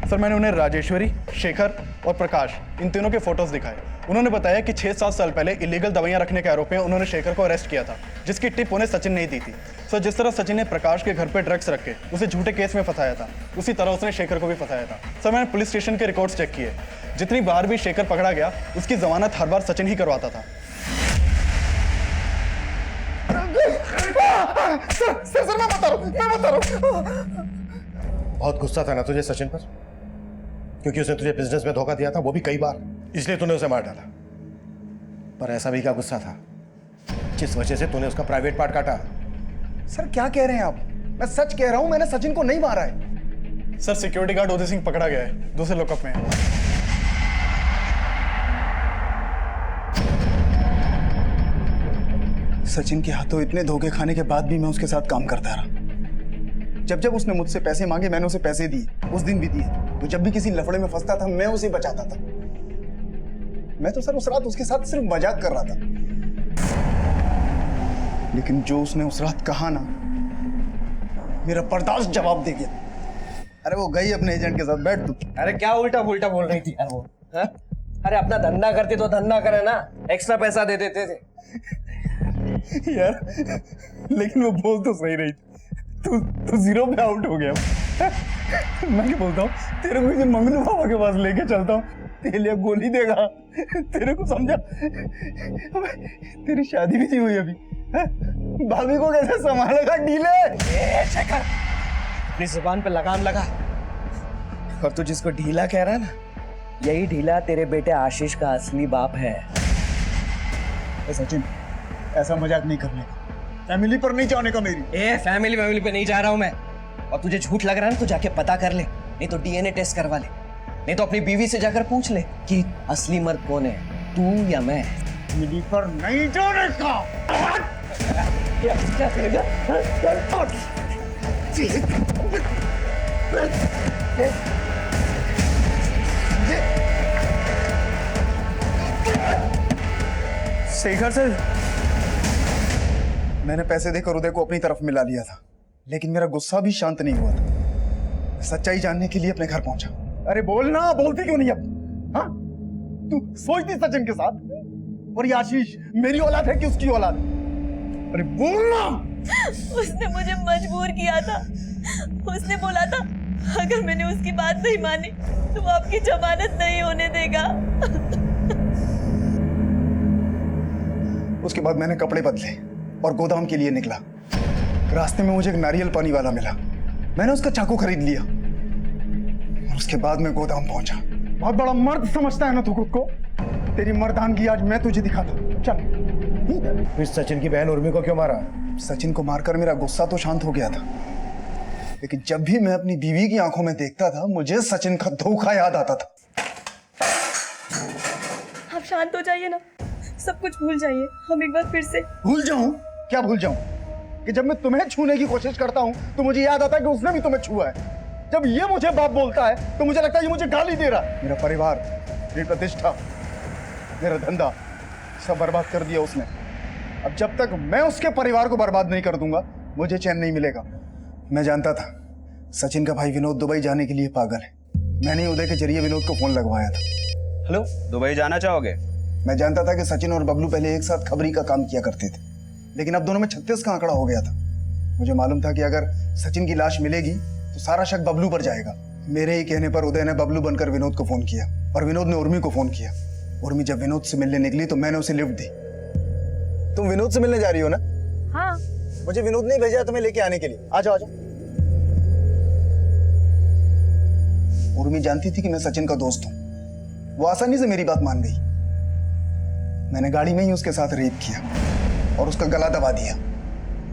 H: सर, मैंने उन्हें राजेश्वरी, शेखर और प्रकाश इन तीनों के फोटोज दिखाए। उन्होंने बताया कि 6-7 साल पहले इलीगल दवाइयां रखने के आरोप में उन्होंने शेखर को अरेस्ट किया था, जिसकी टिप उन्हें सचिन ने दी थी। सर, जिस तरह सचिन ने प्रकाश के घर पे ड्रग्स रख के उसे झूठे केस में फंसाया था, उसी तरह उसने शेखर को भी फंसाया था। सर, मैंने पुलिस स्टेशन के रिकॉर्ड्स चेक किए। जितनी बार भी शेखर पकड़ा गया उसकी जमानत हर बार सचिन ही करवाता था।
E: सर मैं बता रहा हूँ। बहुत गुस्सा था ना तुझे सचिन पर? क्योंकि उसने तुझे बिजनेस में धोखा दिया था, वो भी कई बार, इसलिए तूने उसे मार डाला। पर ऐसा भी क्या गुस्सा था जिस वजह से तूने उसका प्राइवेट पार्ट काटा?
I: सर क्या कह रहे हैं आप? मैं सच कह रहा हूं, मैंने सचिन को नहीं मारा है।
H: Sir, security guard Uday Singh पकड़ा गया है, दूसरे लॉकअप में है।
I: सचिन के हाथों इतने धोखे खाने के बाद भी मैं उसके साथ काम करता रहा। जब जब उसने मुझसे पैसे मांगे मैंने उसे पैसे दिए, उस दिन भी दिए। तो जब भी किसी लफड़े में फंसता था मैं उसे बचाता था। मैं तो सर उस रात उसके साथ सिर्फ मजाक कर रहा था, लेकिन जो उसने उस रात कहा ना, मेरा बर्दाश्त जवाब दे गया। अरे वो गई अपने एजेंट के साथ, बैठ तू।
D: अरे क्या उल्टा पुल्टा बोल रही थी यार वो? हा? अरे अपना धंधा करते तो धंधा करे ना, एक्स्ट्रा पैसा दे देते थे।
G: यार लेकिन वो बोल तो सही रही थी। तू 0 पे आउट हो गया। मैं क्या बोलता हूँ, तेरे को किसी मंगलू बाबा के पास लेके चलता हूँ, तेरे लिए गोली देगा। तेरे को समझा? तेरी शादी भी नहीं हुई अभी, भाभी को कैसे संभालेगा? डीले
D: शेखर, अपनी जुबान पे लगाम लगा। और तू जिसको ढीला कह रहा है ना, यही ढीला तेरे बेटे आशीष का असली बाप है।
I: सचिन, ऐसा मजाक नहीं करने का, फैमिली पर नहीं जाने का मेरी।
D: फैमिली पे नहीं जा रहा हूं मैं। और तुझे झूठ लग रहा है ना तो जाके पता कर ले, नहीं तो डीएनए टेस्ट करवा ले, नहीं तो अपनी बीवी से जाकर पूछ ले कि असली मर्द कौन है, तू या मैं।
I: फैमिली पर नहीं जाने का।
D: क्या करेगा?
H: शेखर से
I: मैंने पैसे देकर उदय को अपनी तरफ मिला लिया था, लेकिन मेरा गुस्सा भी शांत नहीं हुआ था। मैं सच्चाई जानने के लिए अपने घर पहुंचा। अरे बोलना, बोलती क्यों नहीं अब? हाँ, तू सोई थी सचिन के साथ, और ये आशीष मेरी औलाद है कि उसकी औलाद? अरे बोलना।
K: उसने मुझे मजबूर किया था। उसने बोला था अगर मैंने उसकी बात नहीं मानी तो वो आपकी जमानत नहीं होने देगा।
I: उसके बाद मैंने कपड़े बदले और गोदाम के लिए निकला। रास्ते में मुझे एक नारियल पानी वाला मिला। मैंने उसका चाकू खरीद लिया और उसके बाद मैं गोदाम पहुंचा। बहुत बड़ा मर्द समझता है ना तू खुद को? तेरी मर्दानगी आज मैं तुझे दिखाता हूं। चल।
E: फिर सचिन की बहन उर्मी को क्यों मारा?
I: सचिन को मारकर मेरा गुस्सा तो शांत हो गया था, लेकिन जब भी मैं अपनी बीवी की आंखों में देखता था मुझे सचिन का धोखा याद आता था।
K: आप शांत हो जाइए ना, सब कुछ भूल जाइए। हम एक बार फिर से।
I: भूल जाऊं? क्या भूल जाऊं? कि जब मैं तुम्हें छूने की कोशिश करता हूं तो मुझे याद आता है कि उसने भी तुम्हें छुआ है। जब ये मुझे बाप बोलता है तो मुझे लगता है ये मुझे गाली दे रहा है। मेरा परिवार, मेरी प्रतिष्ठा, मेरा धंधा सब बर्बाद कर दिया उसने। अब जब तक मैं उसके परिवार को बर्बाद नहीं कर दूंगा मुझे चैन नहीं मिलेगा। मैं जानता था सचिन का भाई विनोद दुबई जाने के लिए पागल है। मैंने उदय के जरिए विनोद को फोन लगवाया था।
M: हेलो, दुबई जाना चाहोगे?
I: मैं जानता था कि सचिन और बबलू पहले एक साथ खबरी का काम किया करते थे, लेकिन अब दोनों में 36 का आंकड़ा हो गया था। मुझे मालूम था कि अगर सचिन की लाश मिलेगी तो सारा शक बबलू पर जाएगा। मेरे ही कहने पर उदय ने बबलू बनकर विनोद को फोन किया और विनोद ने उर्मी को फोन किया। उर्मी जब विनोद से मिलने निकली तो मैंने उसे लिफ्ट दी।
D: तुम विनोद से मिलने जा रही हो ना?
K: हाँ।
D: मुझे विनोद ने भेजा तुम्हें लेके आने के लिए। आ जाओ, आ जाओ।
I: उर्मी जानती थी कि मैं सचिन का दोस्त हूं। वो आसानी से मेरी बात मान गई। मैंने गाड़ी में ही उसके साथ रेप किया और उसका गला दबा दिया,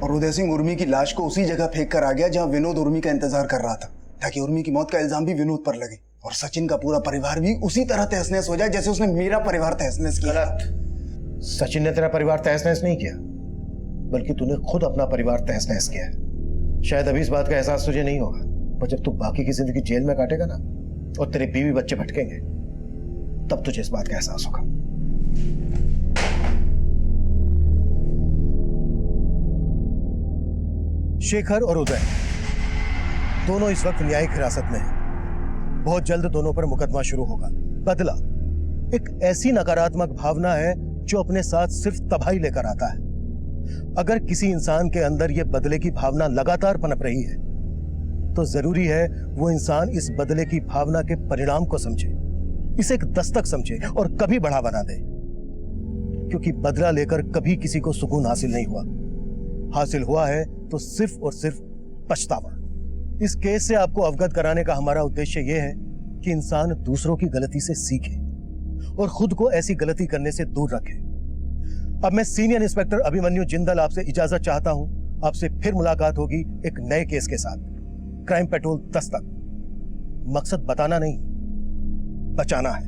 I: और उदय सिंह उर्मी की लाश को उसी जगह फेंक कर आ गया जहां विनोद उर्मी का इंतजार कर रहा था, ताकि उर्मी की मौत का इल्जाम भी विनोद पर लगे और सचिन का पूरा परिवार भी उसी तरह तहस-नहस हो जाए जैसे उसने मेरा परिवार तहस-नहस किया।
E: गलत। सचिन ने तेरा परिवार तहस-नहस नहीं किया, बल्कि तूने खुद अपना परिवार तहस-नहस किया है। शायद अभी इस बात का एहसास तुझे नहीं होगा, पर जब तू बाकी की जिंदगी जेल में काटेगा ना और तेरे बीवी बच्चे भटकेंगे, तब तुझे इस बात का एहसास होगा। शेखर और उदय दोनों इस वक्त न्यायिक हिरासत में हैं। बहुत जल्द दोनों पर मुकदमा शुरू होगा। बदला एक ऐसी नकारात्मक भावना है जो अपने साथ सिर्फ तबाही लेकर आता है। अगर किसी इंसान के अंदर यह बदले की भावना लगातार पनप रही है तो जरूरी है वो इंसान इस बदले की भावना के परिणाम को समझे, इसे एक दस्तक समझे और कभी बढ़ावा ना दे, क्योंकि बदला लेकर कभी किसी को सुकून हासिल नहीं हुआ। हासिल हुआ है तो सिर्फ और सिर्फ पछतावा। इस केस से आपको अवगत कराने का हमारा उद्देश्य यह है कि इंसान दूसरों की गलती से सीखे और खुद को ऐसी गलती करने से दूर रखे। अब मैं सीनियर इंस्पेक्टर अभिमन्यु जिंदल आपसे इजाजत चाहता हूं। आपसे फिर मुलाकात होगी एक नए केस के साथ। Crime petrol Dastak. मकसद बताना नहीं, बचाना है।